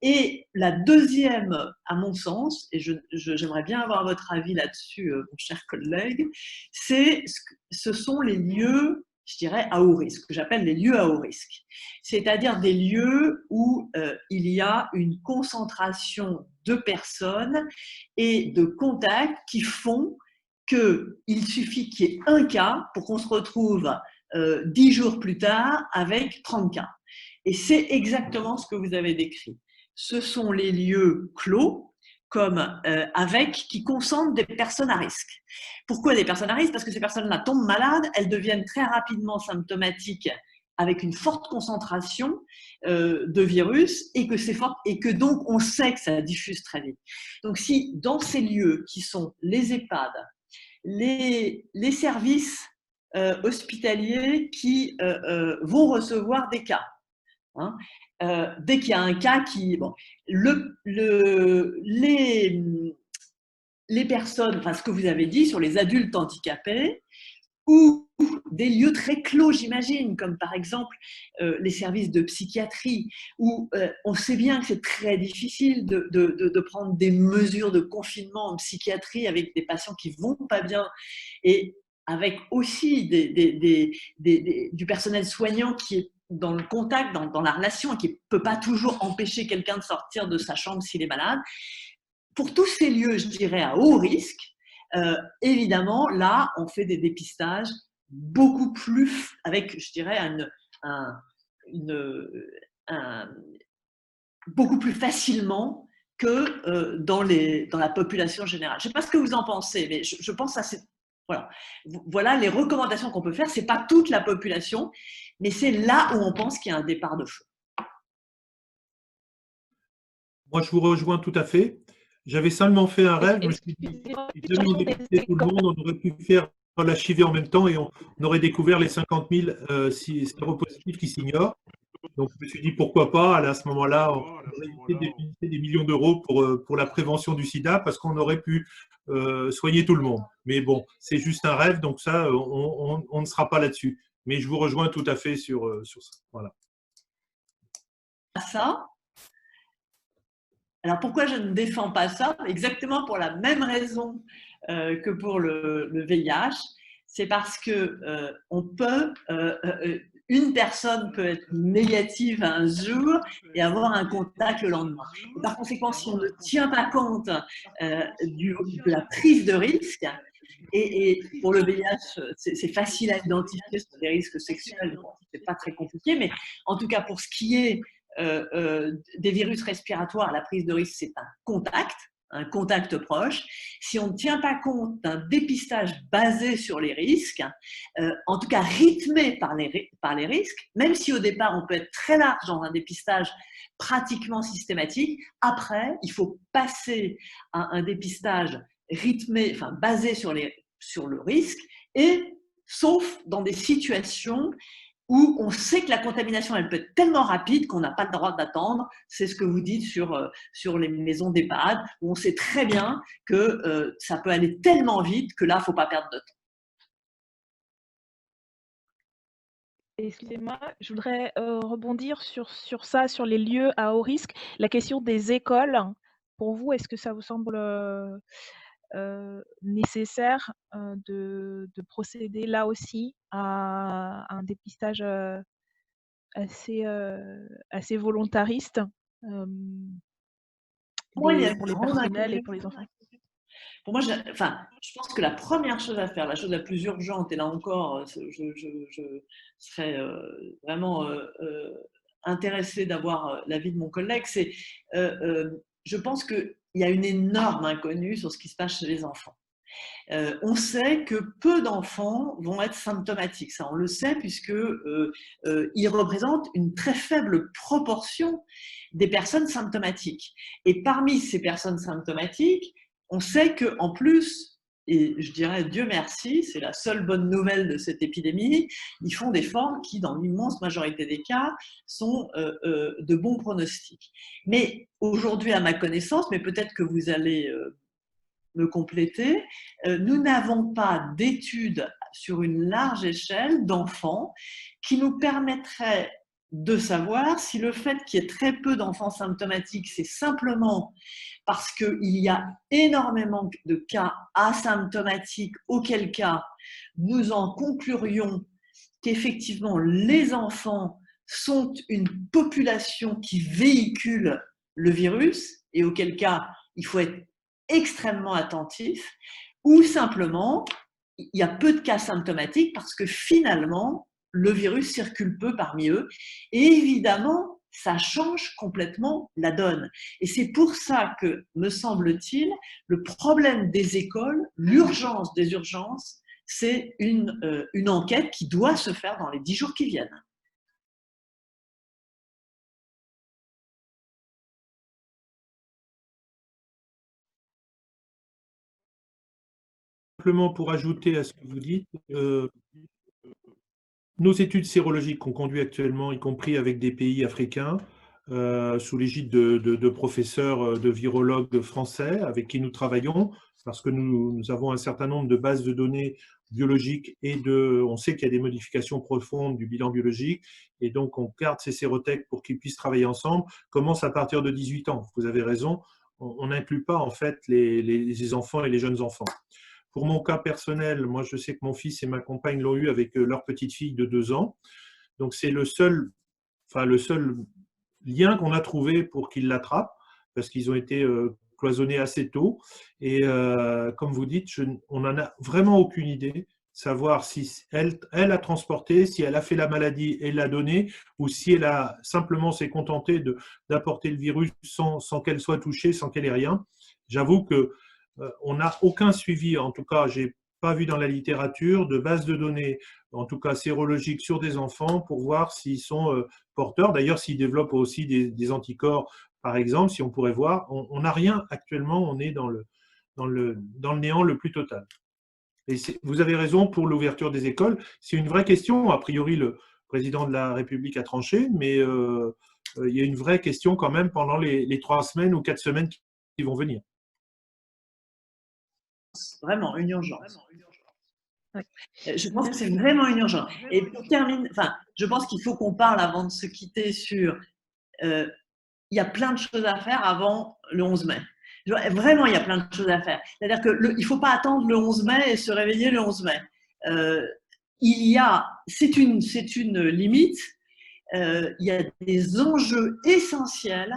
Et la deuxième, à mon sens, et j'aimerais bien avoir votre avis là-dessus, mon cher collègue, ce sont les lieux, je dirais, à haut risque, que j'appelle les lieux à haut risque. C'est-à-dire des lieux où il y a une concentration de personnes et de contacts qui font qu'il suffit qu'il y ait un cas pour qu'on se retrouve 10 jours plus tard avec 30 cas. Et c'est exactement ce que vous avez décrit. Ce sont les lieux clos, comme qui concentrent des personnes à risque. Pourquoi des personnes à risque? Parce que ces personnes-là tombent malades, elles deviennent très rapidement symptomatiques avec une forte concentration de virus et que donc on sait que ça diffuse très vite. Donc si dans ces lieux qui sont les EHPAD, les services hospitaliers qui vont recevoir des cas, hein, dès qu'il y a un cas qui… Bon, les personnes, enfin ce que vous avez dit sur les adultes handicapés, ou des lieux très clos, j'imagine, comme par exemple les services de psychiatrie, où on sait bien que c'est très difficile de prendre des mesures de confinement en psychiatrie avec des patients qui ne vont pas bien, et avec aussi du personnel soignant qui est dans le contact, dans la relation, et qui ne peut pas toujours empêcher quelqu'un de sortir de sa chambre s'il est malade. Pour tous ces lieux, je dirais, à haut risque, évidemment, là, on fait des dépistages beaucoup plus, avec, je dirais, beaucoup plus facilement que dans la population générale. Je ne sais pas ce que vous en pensez, mais je pense à voilà les recommandations qu'on peut faire. Ce n'est pas toute la population, mais c'est là où on pense qu'il y a un départ de feu. Moi, je vous rejoins tout à fait. J'avais seulement fait un rêve. Je me suis dit, si jamais on dépistait tout le monde, on aurait pu faire l'HIV en même temps et on aurait découvert les 50 000 séropositifs qui s'ignorent. Donc, je me suis dit, pourquoi pas, à ce moment-là, on aurait évité des millions d'euros pour la prévention du sida parce qu'on aurait pu soigner tout le monde. Mais bon, c'est juste un rêve, donc ça, on ne sera pas là-dessus. Mais je vous rejoins tout à fait sur ça. Voilà. Ça. Alors pourquoi je ne défends pas ça? Exactement pour la même raison que pour le VIH. C'est parce que une personne peut être négative un jour et avoir un contact le lendemain. Et par conséquent, si on ne tient pas compte de la prise de risque, et pour le VIH, c'est facile à identifier sur des risques sexuels, bon, c'est pas très compliqué, mais en tout cas pour ce qui est des virus respiratoires, la prise de risque, c'est un contact proche. Si on ne tient pas compte d'un dépistage basé sur les risques, en tout cas rythmé par les risques, même si au départ on peut être très large dans un dépistage pratiquement systématique, après il faut passer à un dépistage rythmé, enfin basé sur le risque, et sauf dans des situations où on sait que la contamination, elle peut être tellement rapide qu'on n'a pas le droit d'attendre. C'est ce que vous dites sur les maisons d'EHPAD, où on sait très bien que ça peut aller tellement vite que là, il ne faut pas perdre de temps. Excusez-moi, je voudrais rebondir sur ça, sur les lieux à haut risque. La question des écoles, pour vous, est-ce que ça vous semble nécessaire de procéder là aussi à un dépistage assez volontariste Pour les personnels et pour les enfants? Pour moi, je pense que la première chose à faire, la chose la plus urgente, et là encore, je serais vraiment intéressée d'avoir l'avis de mon collègue, c'est je pense qu'il y a une énorme inconnue sur ce qui se passe chez les enfants. On sait que peu d'enfants vont être symptomatiques. Ça, on le sait puisque ils représentent une très faible proportion des personnes symptomatiques. Et parmi ces personnes symptomatiques, on sait qu'en plus, et je dirais Dieu merci, c'est la seule bonne nouvelle de cette épidémie, ils font des formes qui, dans l'immense majorité des cas, sont de bons pronostics. Mais aujourd'hui, à ma connaissance, mais peut-être que vous allez me compléter, nous n'avons pas d'études sur une large échelle d'enfants qui nous permettraient de savoir si le fait qu'il y ait très peu d'enfants symptomatiques, c'est simplement parce qu'il y a énormément de cas asymptomatiques, auquel cas nous en conclurions qu'effectivement les enfants sont une population qui véhicule le virus, et auquel cas il faut être extrêmement attentif, ou simplement il y a peu de cas symptomatiques parce que finalement le virus circule peu parmi eux, et évidemment ça change complètement la donne. Et c'est pour ça que, me semble-t-il, le problème des écoles, l'urgence des urgences, c'est une enquête qui doit se faire dans les 10 jours qui viennent. Simplement pour ajouter à ce que vous dites, nos études sérologiques qu'on conduit actuellement, y compris avec des pays africains, sous l'égide de professeurs, de virologues français avec qui nous travaillons, parce que nous avons un certain nombre de bases de données biologiques et on sait qu'il y a des modifications profondes du bilan biologique, et donc on garde ces sérothèques pour qu'ils puissent travailler ensemble, commence à partir de 18 ans. Vous avez raison, on n'inclut pas en fait les enfants et les jeunes enfants. Pour mon cas personnel, moi je sais que mon fils et ma compagne l'ont eu avec leur petite fille de 2 ans. Donc c'est le seul lien qu'on a trouvé pour qu'ils l'attrapent, parce qu'ils ont été cloisonnés assez tôt. Et comme vous dites, on n'en a vraiment aucune idée, savoir si elle a transporté, si elle a fait la maladie et l'a donnée, ou si elle a simplement s'est contentée d'apporter le virus sans qu'elle soit touchée, sans qu'elle ait rien. J'avoue que on n'a aucun suivi, en tout cas, je n'ai pas vu dans la littérature, de base de données, en tout cas sérologiques, sur des enfants pour voir s'ils sont porteurs. D'ailleurs, s'ils développent aussi des anticorps, par exemple, si on pourrait voir, on n'a rien actuellement, on est dans le néant le plus total. Et vous avez raison pour l'ouverture des écoles. C'est une vraie question. A priori, le président de la République a tranché, mais il y a une vraie question quand même pendant les 3 semaines ou 4 semaines qui vont venir. Vraiment une urgence. Je pense que c'est vraiment une urgence. Et pour terminer, je pense qu'il faut qu'on parle avant de se quitter sur il y a plein de choses à faire avant le 11 mai. Vraiment, il y a plein de choses à faire. C'est-à-dire qu'il ne faut pas attendre le 11 mai et se réveiller le 11 mai. C'est une limite. Il y a des enjeux essentiels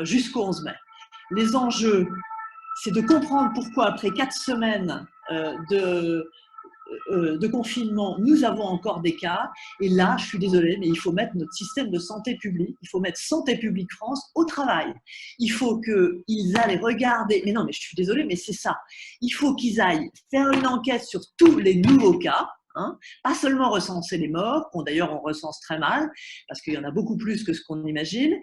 jusqu'au 11 mai. Les enjeux, c'est de comprendre pourquoi, après 4 semaines de confinement, nous avons encore des cas. Et là, je suis désolée, mais il faut mettre notre système de santé publique, il faut mettre Santé publique France au travail. Il faut qu'ils aillent regarder, mais non, mais je suis désolée, mais c'est ça. Il faut qu'ils aillent faire une enquête sur tous les nouveaux cas, hein, pas seulement recenser les morts, d'ailleurs on recense très mal, parce qu'il y en a beaucoup plus que ce qu'on imagine.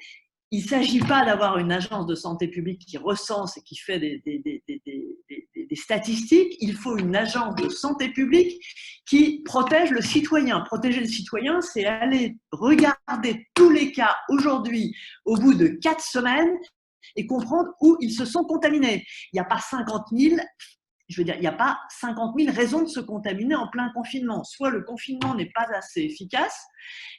Il ne s'agit pas d'avoir une agence de santé publique qui recense et qui fait des statistiques. Il faut une agence de santé publique qui protège le citoyen. Protéger le citoyen, c'est aller regarder tous les cas aujourd'hui au bout de 4 semaines et comprendre où ils se sont contaminés. Il n'y a pas 50 000 il n'y a pas 50 000 raisons de se contaminer en plein confinement. Soit le confinement n'est pas assez efficace,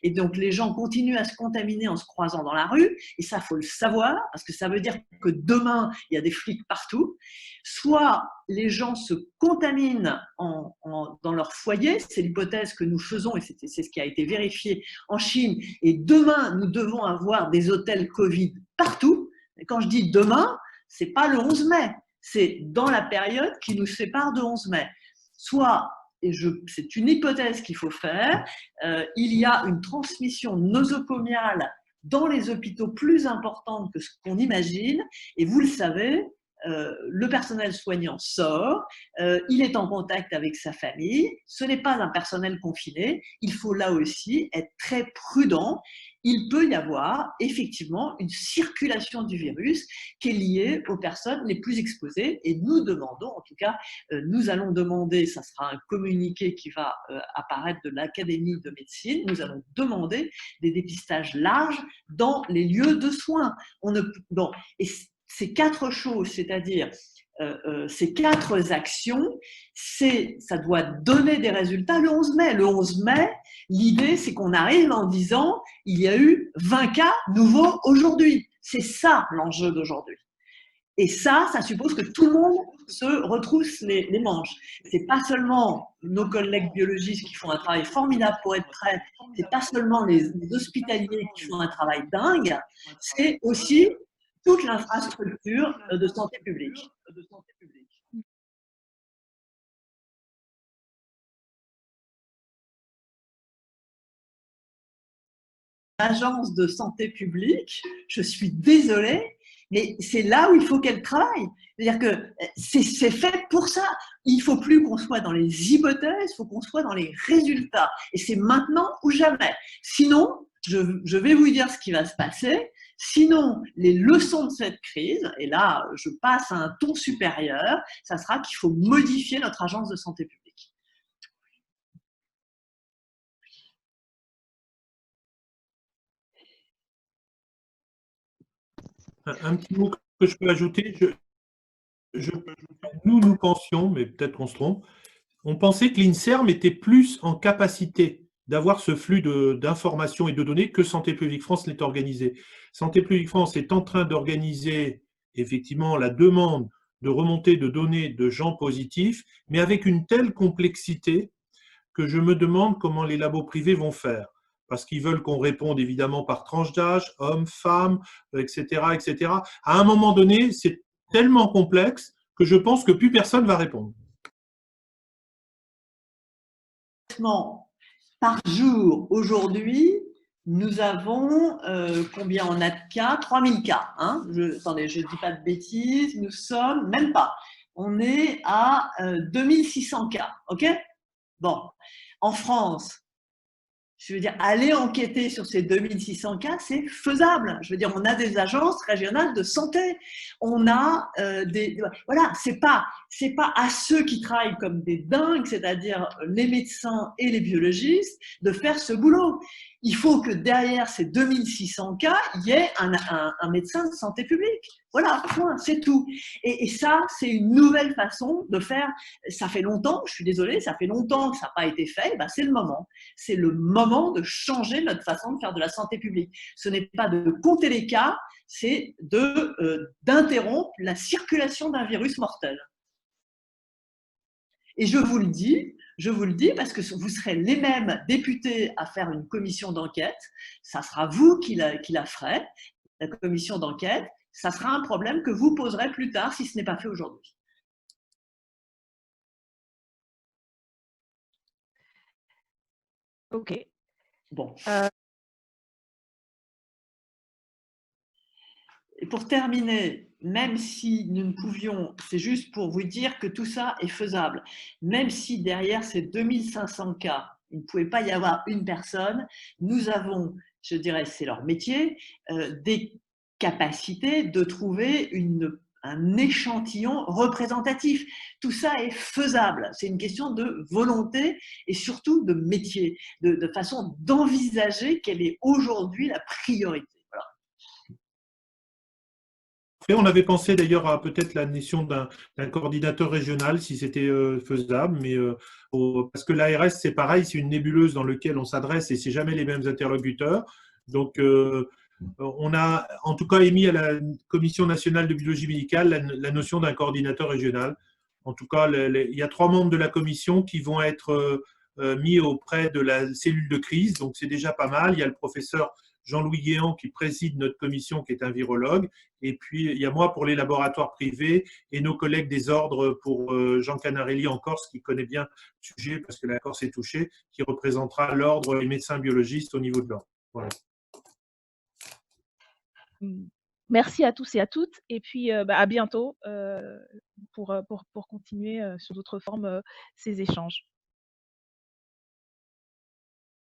et donc les gens continuent à se contaminer en se croisant dans la rue, et ça, il faut le savoir, parce que ça veut dire que demain, il y a des flics partout. Soit les gens se contaminent dans leur foyer, c'est l'hypothèse que nous faisons, et c'est ce qui a été vérifié en Chine, et demain, nous devons avoir des hôtels Covid partout. Et quand je dis demain, ce n'est pas le 11 mai. C'est dans la période qui nous sépare de 11 mai. Soit, et c'est une hypothèse qu'il faut faire, il y a une transmission nosocomiale dans les hôpitaux plus importante que ce qu'on imagine, et vous le savez, le personnel soignant sort, il est en contact avec sa famille, ce n'est pas un personnel confiné, il faut là aussi être très prudent. Il peut y avoir effectivement une circulation du virus qui est liée aux personnes les plus exposées, et nous demandons, en tout cas, nous allons demander, ça sera un communiqué qui va apparaître de l'Académie de médecine, nous allons demander des dépistages larges dans les lieux de soins. Et ces 4 choses, c'est-à-dire ces 4 actions, ça doit donner des résultats le 11 mai. Le 11 mai, l'idée, c'est qu'on arrive en disant il y a eu 20 cas nouveaux aujourd'hui. C'est ça l'enjeu d'aujourd'hui. Et ça suppose que tout le monde se retrousse les manches. Ce n'est pas seulement nos collègues biologistes qui font un travail formidable pour être prêts, ce n'est pas seulement les hospitaliers qui font un travail dingue, c'est aussi toute l'infrastructure de santé publique. L'agence de santé publique, je suis désolée, mais c'est là où il faut qu'elle travaille. C'est-à-dire que c'est fait pour ça. Il ne faut plus qu'on soit dans les hypothèses, il faut qu'on soit dans les résultats. Et c'est maintenant ou jamais. Sinon, je vais vous dire ce qui va se passer. Sinon, les leçons de cette crise, et là, je passe à un ton supérieur, ça sera qu'il faut modifier notre agence de santé publique. Un petit mot que je peux ajouter. Nous pensions, mais peut-être qu'on se trompe, on pensait que l'INSERM était plus en capacité d'avoir ce flux d'informations et de données que Santé publique France l'est organisé. Santé publique France est en train d'organiser effectivement la demande de remontée de données de gens positifs, mais avec une telle complexité que je me demande comment les labos privés vont faire. Parce qu'ils veulent qu'on réponde évidemment par tranche d'âge, hommes, femmes, etc., etc. À un moment donné, c'est tellement complexe que je pense que plus personne va répondre. Par jour, aujourd'hui, nous avons combien on a de cas? 3000 cas. Hein, attendez, je ne dis pas de bêtises, nous sommes, même pas, on est à 2600 cas. OK? Bon, en France, je veux dire, aller enquêter sur ces 2600 cas, c'est faisable. Je veux dire, on a des agences régionales de santé. On a voilà, c'est pas à ceux qui travaillent comme des dingues, c'est-à-dire les médecins et les biologistes, de faire ce boulot. Il faut que derrière ces 2600 cas, il y ait un médecin de santé publique. Voilà, point, c'est tout. Et ça, c'est une nouvelle façon de faire. Ça fait longtemps, je suis désolée, ça fait longtemps que ça n'a pas été fait. Ben, c'est le moment. C'est le moment de changer notre façon de faire de la santé publique. Ce n'est pas de compter les cas, c'est d'interrompre la circulation d'un virus mortel. Et je vous le dis parce que vous serez les mêmes députés à faire une commission d'enquête, ça sera vous qui la ferez, la commission d'enquête, ça sera un problème que vous poserez plus tard si ce n'est pas fait aujourd'hui. Ok. Bon. Et pour terminer, même si nous ne pouvions, c'est juste pour vous dire que tout ça est faisable, même si derrière ces 2500 cas, il ne pouvait pas y avoir une personne, nous avons, je dirais, c'est leur métier, des capacités de trouver un échantillon représentatif. Tout ça est faisable. C'est une question de volonté et surtout de métier, de façon d'envisager quelle est aujourd'hui la priorité. Voilà. Et on avait pensé d'ailleurs à peut-être la notion d'un coordinateur régional, si c'était faisable, mais parce que l'ARS, c'est pareil, c'est une nébuleuse dans laquelle on s'adresse et c'est jamais les mêmes interlocuteurs. Donc, on a en tout cas émis à la Commission nationale de biologie médicale la notion d'un coordinateur régional. En tout cas, il y a 3 membres de la commission qui vont être mis auprès de la cellule de crise, donc c'est déjà pas mal. Il y a le professeur Jean-Louis Guéant qui préside notre commission, qui est un virologue. Et puis, il y a moi pour les laboratoires privés et nos collègues des ordres pour Jean Canarelli en Corse, qui connaît bien le sujet parce que la Corse est touchée, qui représentera l'ordre des médecins biologistes au niveau de l'ordre. Voilà. Merci à tous et à toutes. Et puis, à bientôt pour continuer sur d'autres formes ces échanges.